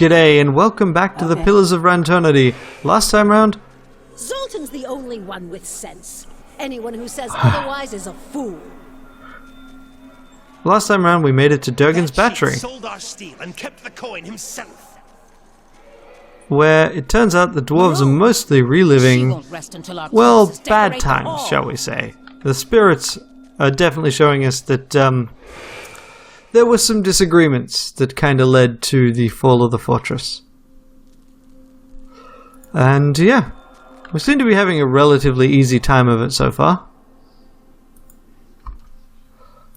G'day and welcome back to the Pillars of Ranternity. Last time round... Zoltan's the only one with sense. Anyone who says otherwise is a fool. Last time round we made it to Durgan's battery, sold our steel and kept the coin himself. where it turns out the dwarves are mostly reliving, well, bad times, shall we say. The spirits are definitely showing us that there were some disagreements that kind of led to the fall of the fortress. And yeah, we seem to be having a relatively easy time of it so far.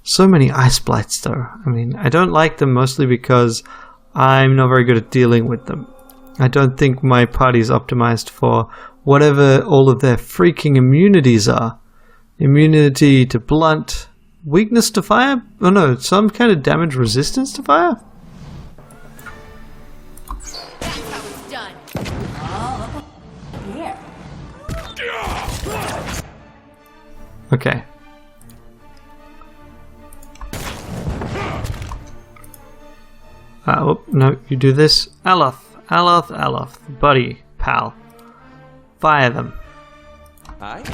So many ice blights though. I mean, I don't like them mostly because I'm not very good at dealing with them. I don't think my party's optimized for whatever all of their freaking immunities are. Immunity to blunt, weakness to fire? Oh no, some kind of damage resistance to fire? That's how it's done. Here. Okay. Oh, no, you do this. Aloth, buddy, pal. Fire them. Aye?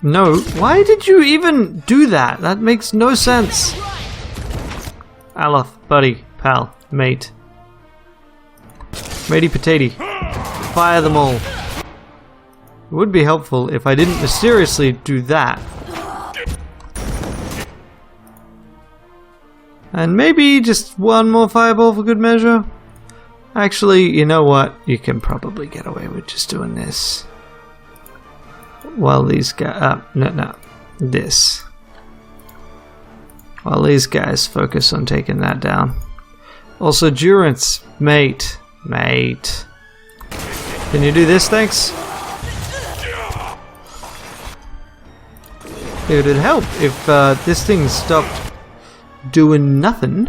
No, why did you even do that? That makes no sense. Aloth, buddy, pal, mate. Matey potato. Fire them all. It would be helpful if I didn't mysteriously do that. And maybe just one more fireball for good measure. Actually, you know what? You can probably get away with just doing this. While these guys... this. While these guys focus on taking that down. Also, Durance. Mate. Can you do this, thanks? It would help if this thing stopped doing nothing.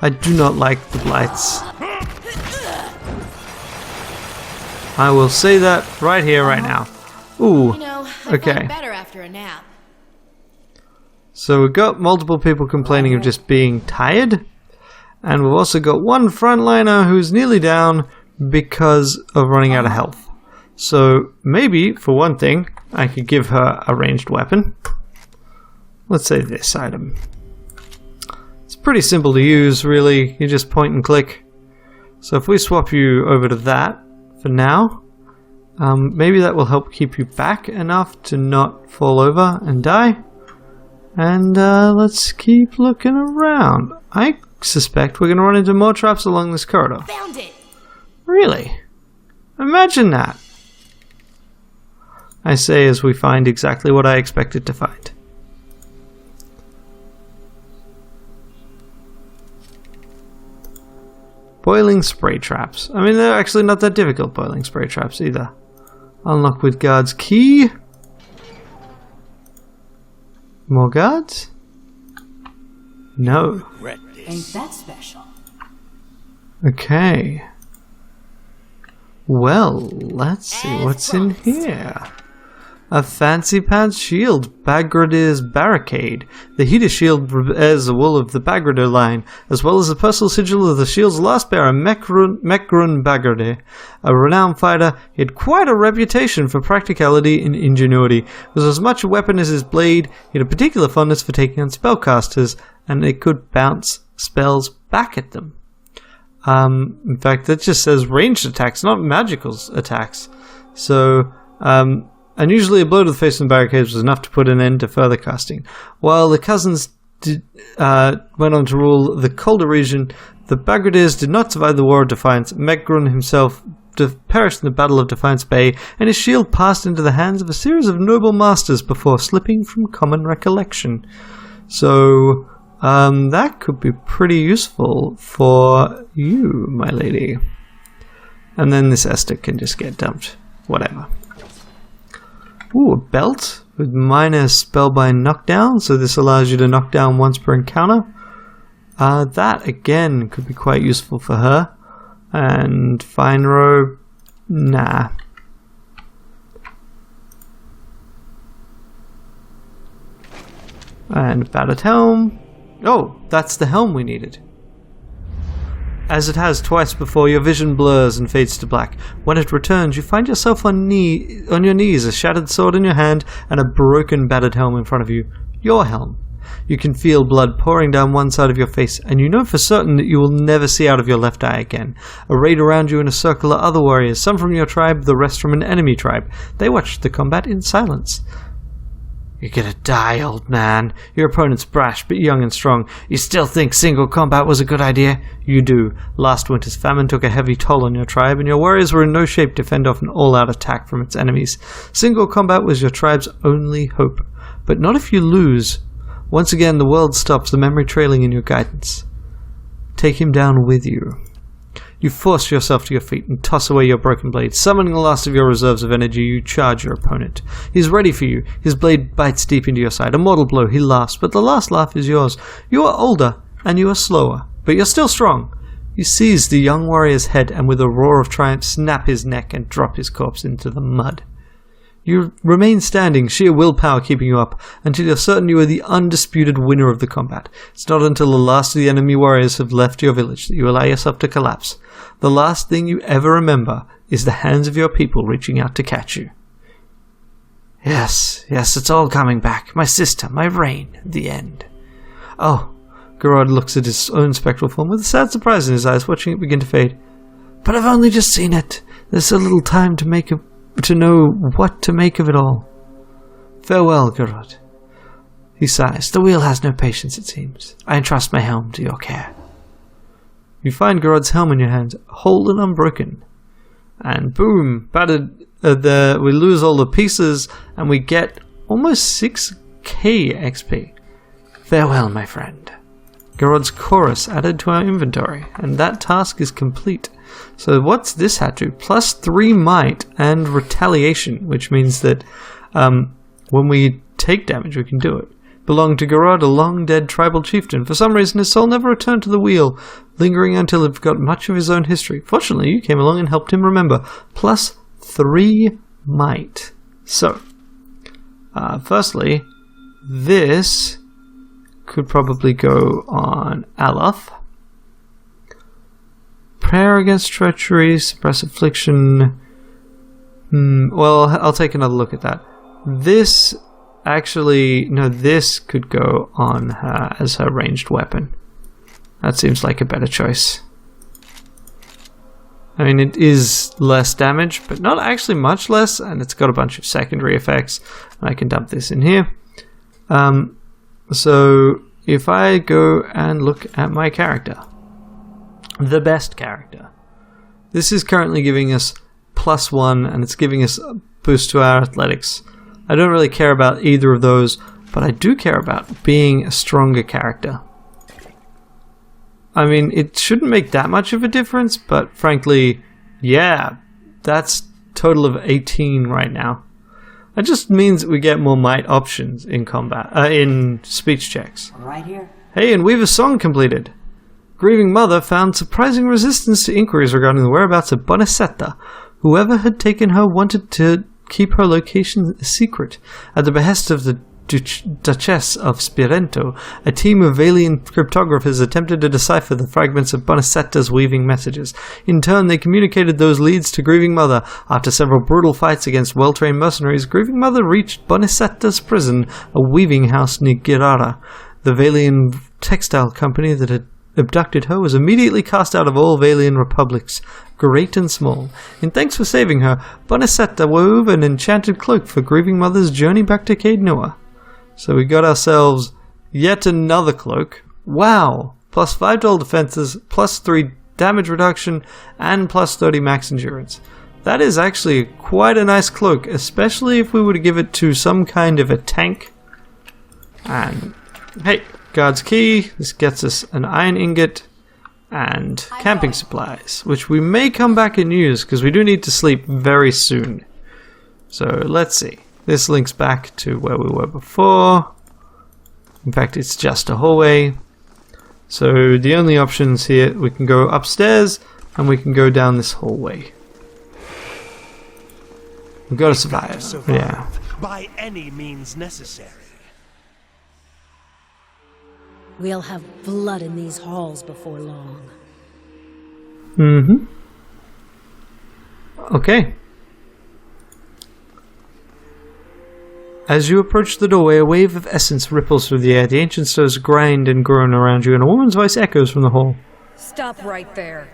I do not like the blights. I will say that right here, right now. Ooh, okay. Better after a nap. So we've got multiple people complaining of just being tired, and we've also got one frontliner who's nearly down because of running out of health. So maybe, for one thing, I could give her a ranged weapon. Let's say this item. It's pretty simple to use, really. You just point and click. So if we swap you over to that for now, maybe that will help keep you back enough to not fall over and die. And let's keep looking around. I suspect we're going to run into more traps along this corridor. Found it. Really? Imagine that. I say as we find exactly what I expected to find. Boiling spray traps. I mean, they're actually not that difficult, boiling spray traps, either. Unlock with guard's key. More guards? No. Ain't that special? Okay. Well, let's see what's in here. A fancy pants shield, Bagradir's barricade. The heater shield bears the wool of the Bagradir line, as well as the personal sigil of the shield's last bearer, Mecgrun Bagradir. A renowned fighter, he had quite a reputation for practicality and ingenuity. It was as much a weapon as his blade. He had a particular fondness for taking on spellcasters, and it could bounce spells back at them. In fact, that just says ranged attacks, not magical attacks. So, unusually a blow to the face of the barricades was enough to put an end to further casting. While the cousins went on to rule the colder region, the Bagradirs did not survive the War of Defiance. Mecgrun himself perished in the Battle of Defiance Bay, and his shield passed into the hands of a series of noble masters before slipping from common recollection. So, that could be pretty useful for you, my lady. And then this Esther can just get dumped. Whatever. Ooh, a belt with minor spellbind knockdown, so this allows you to knock down once per encounter. That, again, could be quite useful for her. And fine robe, nah. And battered helm. Oh, that's the helm we needed. As it has twice before, your vision blurs and fades to black. When it returns, you find yourself on your knees, a shattered sword in your hand, and a broken, battered helm in front of you. Your helm. You can feel blood pouring down one side of your face, and you know for certain that you will never see out of your left eye again. Arrayed around you in a circle are other warriors, some from your tribe, the rest from an enemy tribe. They watched the combat in silence. You're gonna die, old man. Your opponent's brash, but young and strong. You still think single combat was a good idea? You do. Last winter's famine took a heavy toll on your tribe, and your warriors were in no shape to fend off an all-out attack from its enemies. Single combat was your tribe's only hope. But not if you lose. Once again, the world stops, the memory trailing in your guidance. Take him down with you. You force yourself to your feet and toss away your broken blade. Summoning the last of your reserves of energy, you charge your opponent. He's ready for you. His blade bites deep into your side. A mortal blow, he laughs, but the last laugh is yours. You are older, and you are slower, but you're still strong. You seize the young warrior's head, and with a roar of triumph, snap his neck and drop his corpse into the mud. You remain standing, sheer willpower keeping you up, until you're certain you are the undisputed winner of the combat. It's not until the last of the enemy warriors have left your village that you allow yourself to collapse. The last thing you ever remember is the hands of your people reaching out to catch you. Yes, it's all coming back. My sister, my reign, the end. Oh, Gerard looks at his own spectral form with a sad surprise in his eyes, watching it begin to fade. But I've only just seen it. There's so little time to know what to make of it all. Farewell, Gerard. He sighs. The wheel has no patience, it seems. I entrust my helm to your care. You find Gerard's helm in your hand, whole and unbroken. And boom, battered. We lose all the pieces, and we get almost 6k XP. Farewell, my friend. Gerard's chorus added to our inventory, and that task is complete. So what's this hat to? Plus 3 might and retaliation, which means that when we take damage, we can do it. Belonged to Gerard, a long-dead tribal chieftain. For some reason, his soul never returned to the wheel, lingering until it forgot much of his own history. Fortunately, you came along and helped him remember. Plus 3 might. So, firstly, this could probably go on Aloth. Prayer against treachery, suppress affliction. Well, I'll take another look at that. This could go on her as her ranged weapon. That seems like a better choice. I mean, it is less damage, but not actually much less, and it's got a bunch of secondary effects. I can dump this in here. So, if I go and look at my character, the best character, this is currently giving us +1, and it's giving us a boost to our athletics. I don't really care about either of those, but I do care about being a stronger character. I mean, it shouldn't make that much of a difference, but frankly, yeah, that's total of 18 right now. That just means that we get more might options in combat, in speech checks. Right here. Hey, and we've a song completed. Grieving Mother found surprising resistance to inquiries regarding the whereabouts of Bonicetta. Whoever had taken her wanted to keep her location a secret. At the behest of the Duchess of Spirento, a team of Valian cryptographers attempted to decipher the fragments of Bonicetta's weaving messages. In turn, they communicated those leads to Grieving Mother. After several brutal fights against well-trained mercenaries, Grieving Mother reached Bonicetta's prison, a weaving house near Girara. The Valian textile company that had abducted her was immediately cast out of all Valian republics, great and small. In thanks for saving her, Bonicetta wove an enchanted cloak for Grieving Mother's journey back to Caed Nua. So we got ourselves yet another cloak. Wow! Plus 5 to all defenses, plus 3 damage reduction, and plus 30 max endurance. That is actually quite a nice cloak, especially if we were to give it to some kind of a tank. And, hey, guard's key. This gets us an iron ingot and camping supplies, which we may come back and use because we do need to sleep very soon. So let's see. This links back to where we were before. In fact, it's just a hallway. So the only options here, we can go upstairs and we can go down this hallway. We've got to survive. Yeah. By any means necessary. We'll have blood in these halls before long. Mm-hmm. Okay. As you approach the doorway, a wave of essence ripples through the air. The ancient stones grind and groan around you, and a woman's voice echoes from the hall. Stop right there.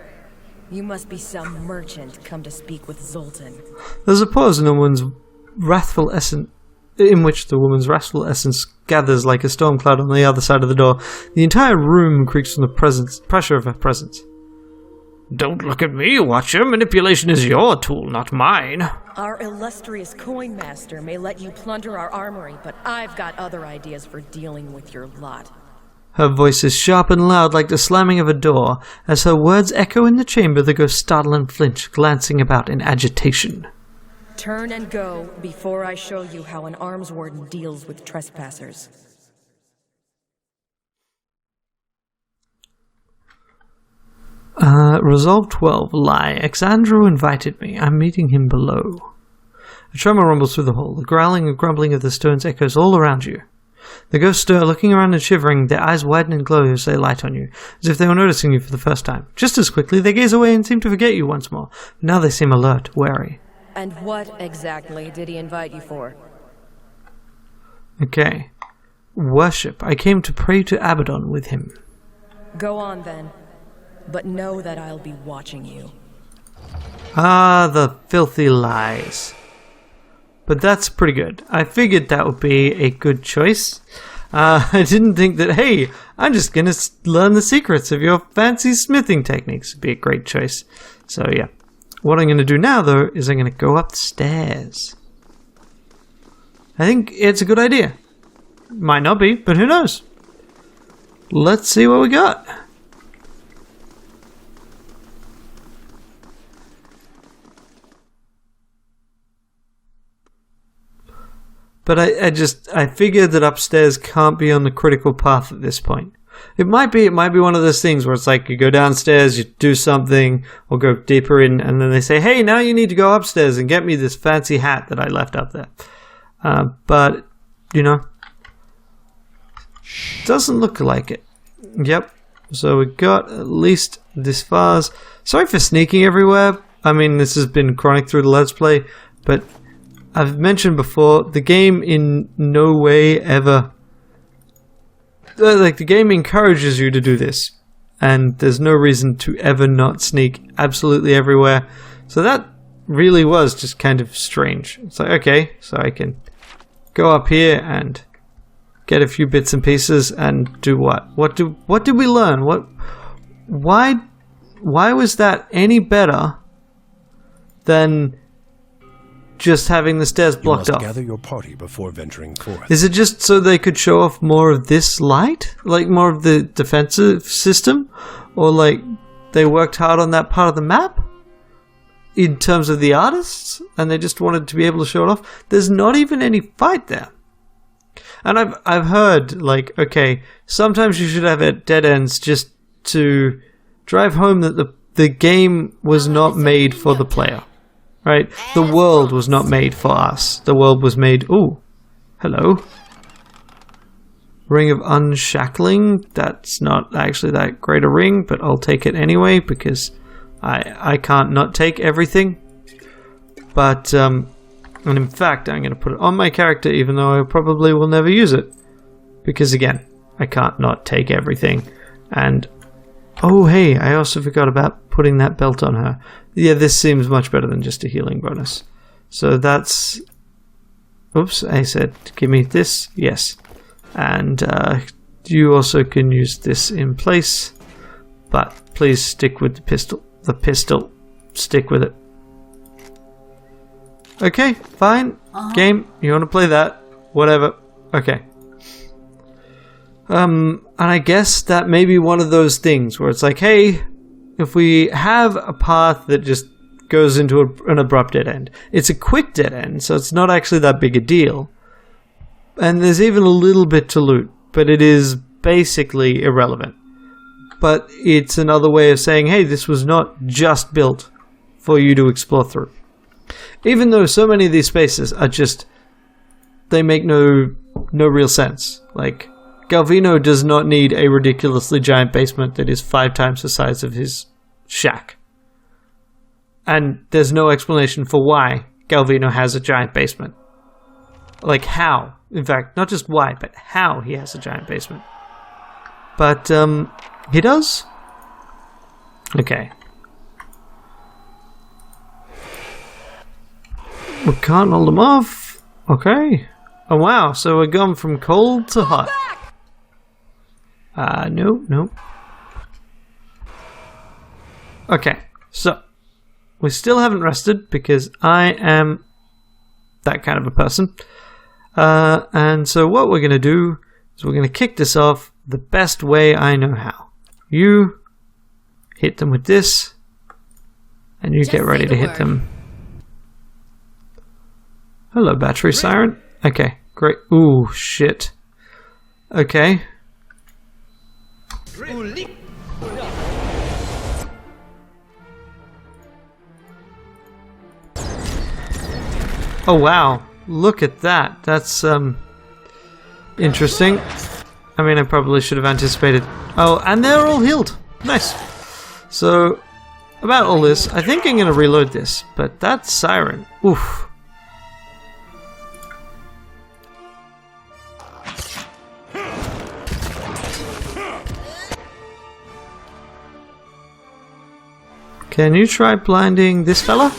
You must be some merchant come to speak with Zoltan. There's a pause in the woman's wrathful essence, in which the woman's wrathful essence gathers like a storm cloud on the other side of the door. The entire room creaks from the pressure of her presence. Don't look at me, Watcher. Manipulation is your tool, not mine. Our illustrious coin master may let you plunder our armory, but I've got other ideas for dealing with your lot. Her voice is sharp and loud like the slamming of a door. As her words echo in the chamber, the ghost startle and flinch, glancing about in agitation. Turn and go before I show you how an arms warden deals with trespassers. Resolve 12. Lie. Exandro invited me. I'm meeting him below. A tremor rumbles through the hall. The growling and grumbling of the stones echoes all around you. The ghosts stir, looking around and shivering, their eyes widen and glow as they light on you, as if they were noticing you for the first time. Just as quickly, they gaze away and seem to forget you once more. Now they seem alert, wary. And what exactly did he invite you for? Okay. Worship. I came to pray to Abaddon with him. Go on then, but know that I'll be watching you. Ah, the filthy lies. But that's pretty good. I figured that would be a good choice. I didn't think that, hey, I'm just going to learn the secrets of your fancy smithing techniques. Would be a great choice. So, yeah. What I'm going to do now, though, is I'm going to go upstairs. I think it's a good idea. Might not be, but who knows? Let's see what we got. But I figured that upstairs can't be on the critical path at this point. It might be one of those things where it's like you go downstairs, you do something, or go deeper in, and then they say, hey, now you need to go upstairs and get me this fancy hat that I left up there. But, you know, doesn't look like it. Yep. So we got at least this far. Sorry for sneaking everywhere. I mean, this has been chronic through the Let's Play, but I've mentioned before, the game in no way ever... Like, the game encourages you to do this, and there's no reason to ever not sneak absolutely everywhere. So that really was just kind of strange. It's like, okay, so I can go up here and get a few bits and pieces and do what? What did we learn? Why was that any better than just having the stairs blocked off? Gather your party before venturing forth. Is it just so they could show off more of this light? Like more of the defensive system? Or like they worked hard on that part of the map? In terms of the artists? And they just wanted to be able to show it off? There's not even any fight there. And I've heard, like, okay, sometimes you should have it dead ends just to drive home that the game was not made for the player. Right? The world was not made for us. The world was made... Ooh. Hello. Ring of Unshackling. That's not actually that great a ring, but I'll take it anyway, because I can't not take everything. But, and in fact, I'm going to put it on my character, even though I probably will never use it. Because, again, I can't not take everything. And... Oh, hey, I also forgot about putting that belt on her. Yeah, this seems much better than just a healing bonus. So that's... Oops, I said, give me this. Yes. And you also can use this in place. But please stick with the pistol. The pistol. Stick with it. Okay, fine. Game, you want to play that? Whatever. Okay. And I guess that may be one of those things where it's like, hey, if we have a path that just goes into an abrupt dead end, it's a quick dead end, so it's not actually that big a deal. And there's even a little bit to loot, but it is basically irrelevant. But it's another way of saying, hey, this was not just built for you to explore through. Even though so many of these spaces are just, they make no real sense. Like, Galvino does not need a ridiculously giant basement that is 5 times the size of his shack. And there's no explanation for why Galvino has a giant basement. Like how. In fact, not just why, but how he has a giant basement. But, he does? Okay. We can't hold him off. Okay. Oh wow, so we're gone from cold to hot. No. Okay, so we still haven't rested because I am that kind of a person. And so what we're going to do is we're going to kick this off the best way I know how. You hit them with this, and you Just get ready say to the hit word. them. Hello, battery siren. Okay, great. Ooh, shit. Okay. Oh wow, look at that. That's interesting. I mean, I probably should have anticipated. Oh, and they're all healed. Nice. So, about all this, I think I'm going to reload this, but that siren, oof. Can you try blinding this fella?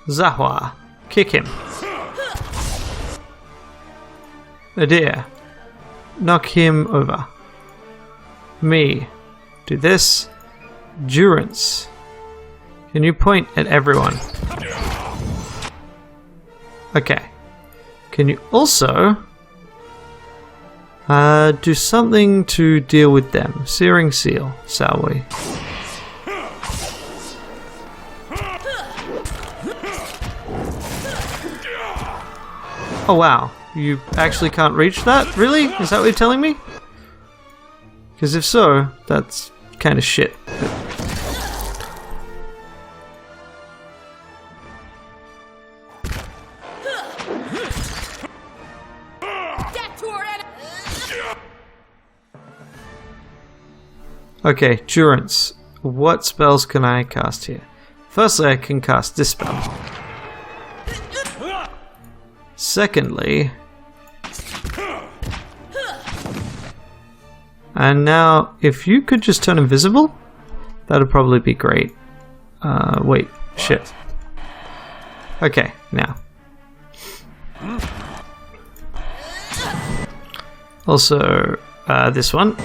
Zahwa, kick him. Adir, knock him over. Me, do this. Durance, can you point at everyone? Okay. Can you also do something to deal with them? Searing Seal, shall we? Oh wow, you actually can't reach that? Really? Is that what you're telling me? Because if so, that's kind of shit. Okay, Durance. What spells can I cast here? Firstly, I can cast this spell. Secondly... And now, if you could just turn invisible, that'd probably be great. Wait, shit. Okay, now. Also, this one.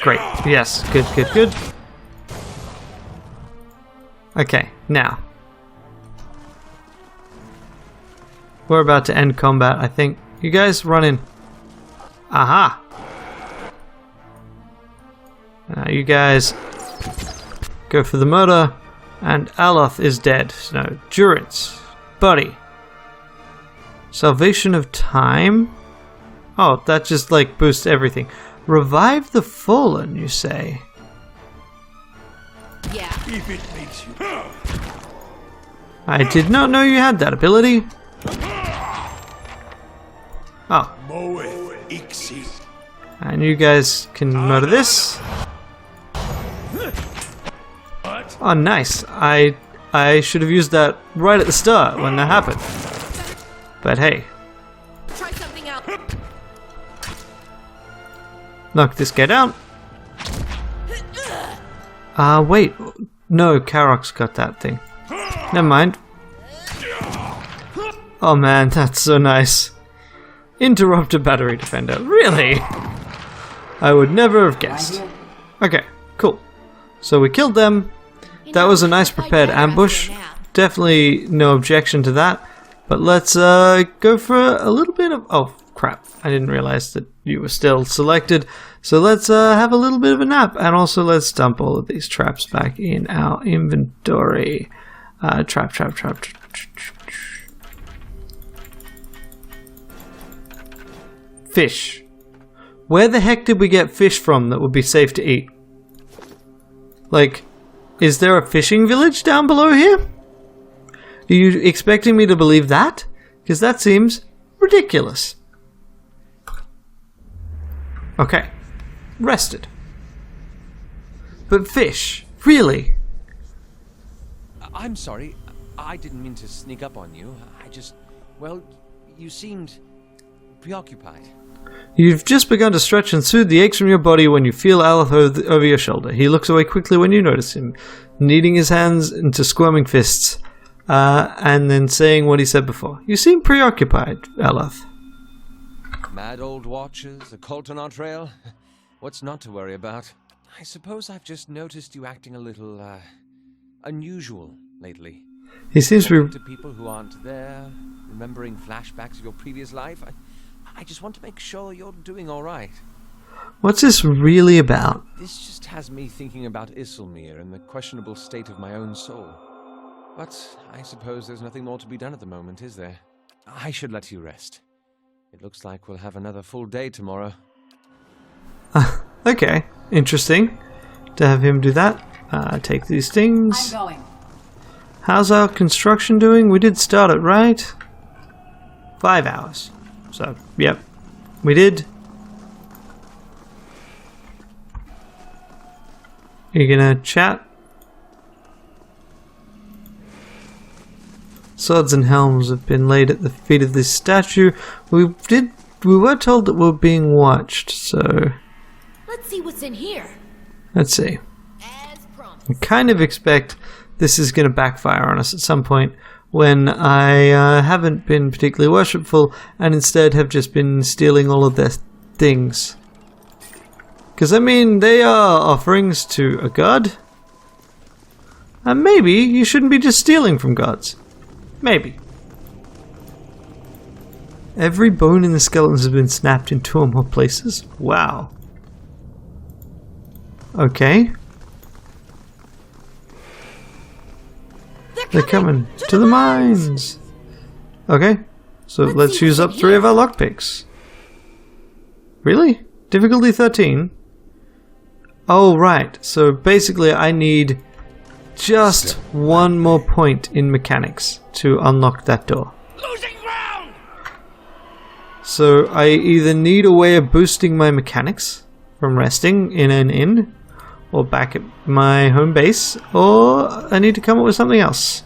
Great, yes, good. Okay, now. We're about to end combat, I think. You guys run in. Aha! Now you guys go for the murder, and Aloth is dead. So, Durance, buddy. Salvation of Time? Oh, that just like boosts everything. Revive the Fallen, you say? Yeah. If it makes you. I did not know you had that ability. Oh. Moeth Ixi. And you guys can murder this. Oh, nice. I should have used that right at the start when that happened. But hey. Try something out. Knock this guy down. Wait. No, Karok's got that thing. Never mind. Oh man, that's so nice. Interrupt a battery defender. Really? I would never have guessed. Okay, cool. So we killed them. That was a nice prepared ambush. Definitely no objection to that. But let's go for a little bit of... Oh, crap. I didn't realize that you were still selected. So let's have a little bit of a nap. And also let's dump all of these traps back in our inventory. Trap. Fish. Where the heck did we get fish from that would be safe to eat? Like, is there a fishing village down below here? Are you expecting me to believe that? Because that seems ridiculous. Okay. Rested. But fish? Really? I'm sorry. I didn't mean to sneak up on you. Well, you seemed preoccupied. You've just begun to stretch and soothe the aches from your body when you feel Aleph over your shoulder. He looks away quickly when you notice him, kneading his hands into squirming fists, and then saying what he said before. You seem preoccupied, Aleph. Mad old watches, a cult on our trail. What's not to worry about? I suppose I've just noticed you acting a little, unusual lately. He seems to Talking to people who aren't there, remembering flashbacks of your previous life. I just want to make sure you're doing all right. What's this really about? This just has me thinking about Isilmir and the questionable state of my own soul. But I suppose there's nothing more to be done at the moment, is there? I should let you rest. It looks like we'll have another full day tomorrow. Okay, interesting to have him do that. Take these things. I'm going. How's our construction doing? We did start it, right? 5 hours. So, yep, we did. You gonna chat? Swords and helms have been laid at the feet of this statue. We were told that we're being watched, so Let's see what's in here. let's see. As promised. I kind of expect this is going to backfire on us at some point when I haven't been particularly worshipful and instead have just been stealing all of their things. Because, I mean, they are offerings to a god. And maybe you shouldn't be just stealing from gods. Maybe. Every bone in the skeletons has been snapped in 2 or more places. Wow. Okay. They're coming to the mines. Okay, so let's use up 3 of our lockpicks. Really? Difficulty 13? Oh, right. So basically I need just 1 more point in mechanics to unlock that door. Losing ground! So I either need a way of boosting my mechanics from resting in an inn, or back at my home base, or I need to come up with something else.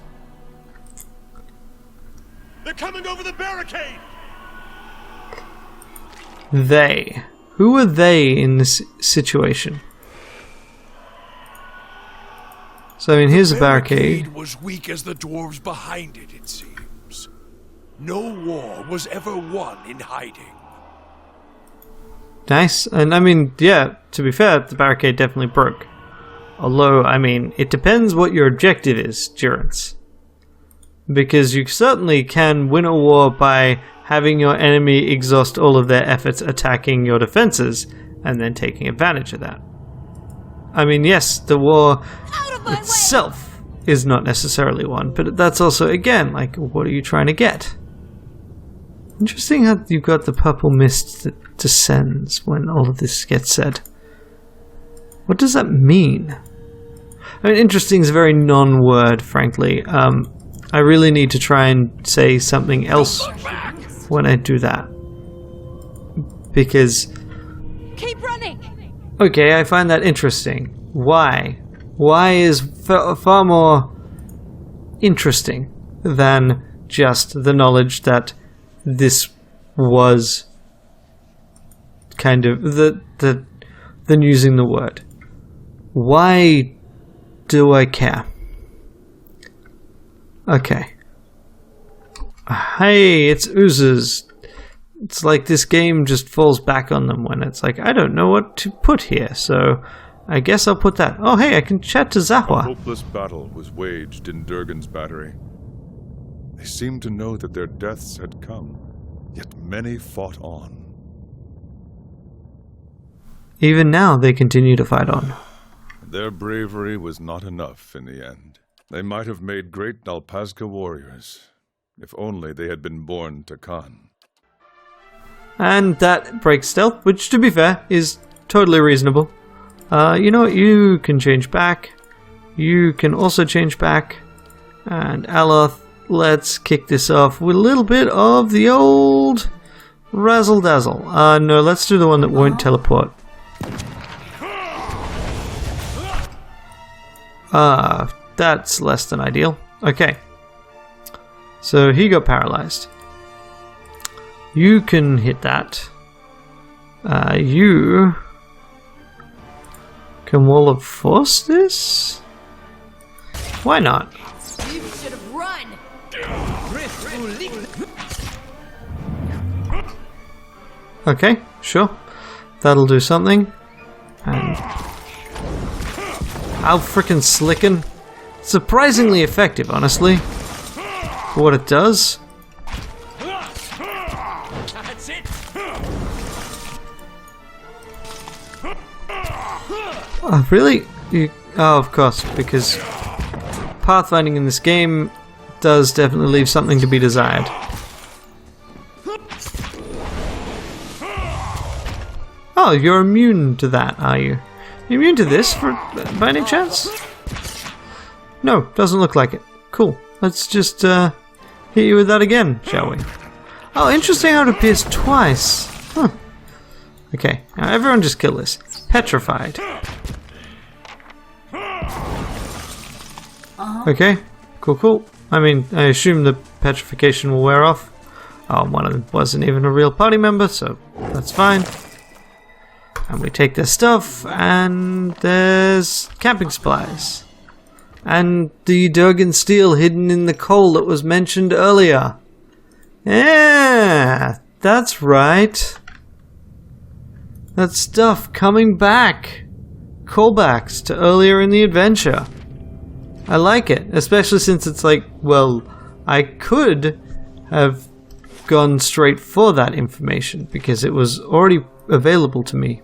They're coming over the barricade! They. Who are they in this situation? So, I mean, here's a barricade. Was weak as the dwarves behind it, it seems. No war was ever won in hiding. Nice. And, I mean, yeah, to be fair, the barricade definitely broke. Although, I mean, it depends what your objective is, Durance. Because you certainly can win a war by having your enemy exhaust all of their efforts attacking your defenses and then taking advantage of that. I mean, yes, the war itself is not necessarily won, but that's also, again, like, what are you trying to get? Interesting how you've got the purple mist that descends when all of this gets said. What does that mean? I mean, interesting is a very non-word, frankly. I really need to try and say something else when I do that. Because... Keep running! Okay, I find that interesting. Why? Why is far more interesting than just the knowledge that this was kind of than using the word. Why do I care? Okay. Hey, it's oozes. It's like this game just falls back on them when it's like, I don't know what to put here, so I guess I'll put that. Oh, hey, I can chat to A Zahwa. hopeless battle was waged in Durgan's battery. They seemed to know that their deaths had come, yet many fought on. Even now, they continue to fight on. Their bravery was not enough in the end. They might have made great Nalpazka warriors, if only they had been born to Khan. And that breaks stealth, which, to be fair, is totally reasonable. You know what? You can change back. You can also change back. And Aloth, let's kick this off with a little bit of the old razzle dazzle. No, let's do the one that won't teleport. That's less than ideal. Okay. So he got paralyzed. You can hit that. You can Wall of Force this? Why not? You should have run. Okay, sure. That'll do something. And how frickin' slickin'. Surprisingly effective, honestly. For what it does. That's it. Oh, really? Oh, of course, because pathfinding in this game does definitely leave something to be desired. Oh, you're immune to that, are you? You immune to this, by any chance? No, doesn't look like it. Cool. Let's just hit you with that again, shall we? Oh, interesting how it appears twice. Huh. Okay, now everyone just kill this. Petrified. Okay, cool. I mean, I assume the petrification will wear off. Oh, one of them wasn't even a real party member, so that's fine. And we take their stuff, and there's camping supplies. And the Durgan steel hidden in the coal that was mentioned earlier. Yeah, that's right. That stuff coming back. Callbacks to earlier in the adventure. I like it, especially since it's like, well, I could have gone straight for that information because it was already available to me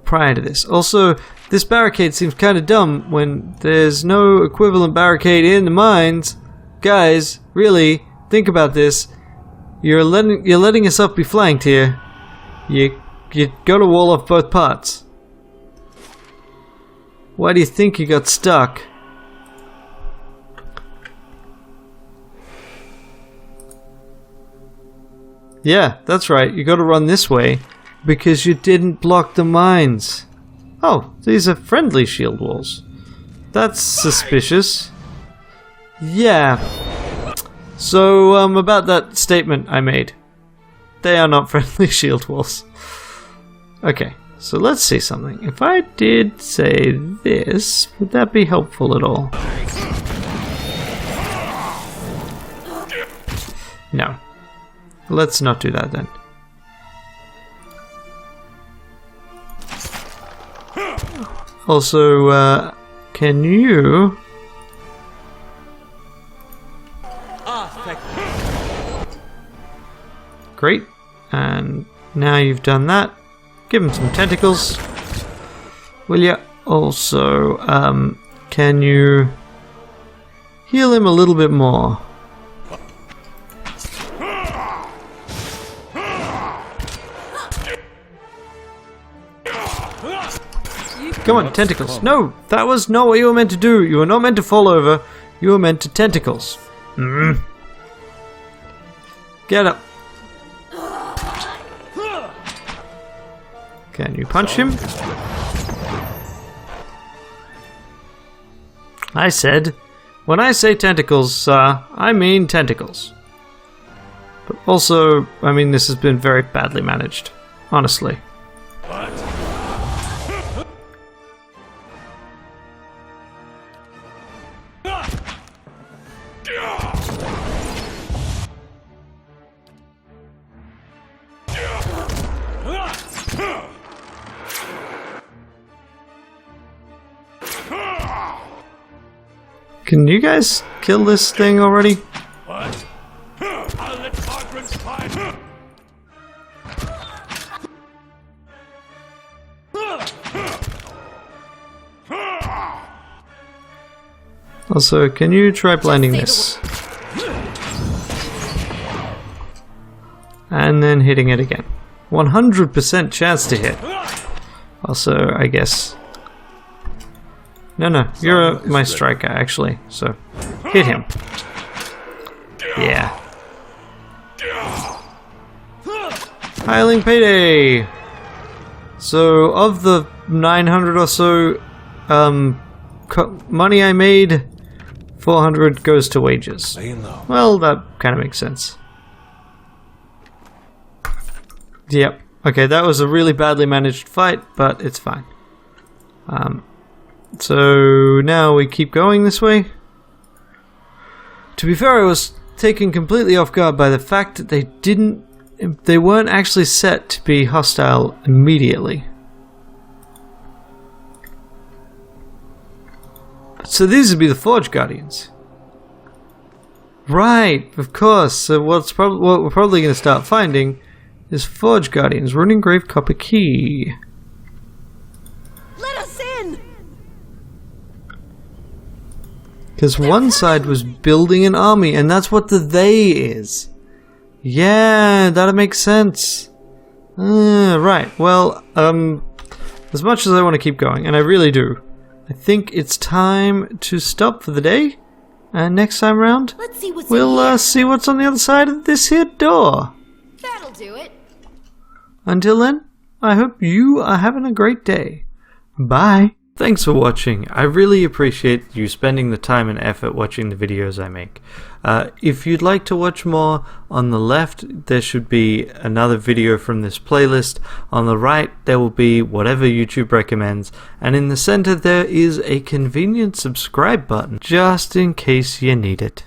prior to this. Also, this barricade seems kind of dumb when there's no equivalent barricade in the mines. Guys, really, think about this. You're letting yourself be flanked here. You got to wall off both parts. Why do you think you got stuck? Yeah, that's right. You got to run this way because you didn't block the mines. Oh, these are friendly shield walls. That's suspicious. Yeah. So, about that statement I made. They are not friendly shield walls. Okay, so let's see something. If I did say this, would that be helpful at all? No. Let's not do that then. Also, can you... Great. And now you've done that. Give him some tentacles. Will ya? Also, can you heal him a little bit more? Come on, tentacles. No, that was not what you were meant to do. You were not meant to fall over. You were meant to tentacles. Get up. Can you punch him? I said, when I say tentacles, I mean tentacles. But also, I mean this has been very badly managed. Honestly. Can you guys kill this thing already? What? I'll let Margaret's find. Also, can you try blinding this? And then hitting it again. 100% chance to hit. Also, I guess... No, you're my striker, actually, so... Hit him. Yeah. Hiling payday! So, of the 900 or so money I made, 400 goes to wages. Well, that kind of makes sense. Yep. Okay, that was a really badly managed fight, but it's fine. So now we keep going this way. To be fair, I was taken completely off guard by the fact that they weren't actually set to be hostile immediately. So these would be the Forge Guardians. Right, of course. So what we're probably going to start finding is Forge Guardians. Rune engraved copper key. Let us in! Because one side was building an army, and that's what the they is. Yeah, that makes sense. Right, well, as much as I want to keep going, and I really do, I think it's time to stop for the day. And next time round, Let's see what's we'll see what's on the other side of this here door. That'll do it. Until then, I hope you are having a great day. Bye. Thanks for watching. I really appreciate you spending the time and effort watching the videos I make. If you'd like to watch more, on the left there should be another video from this playlist. On the right there will be whatever YouTube recommends. And in the center there is a convenient subscribe button, just in case you need it.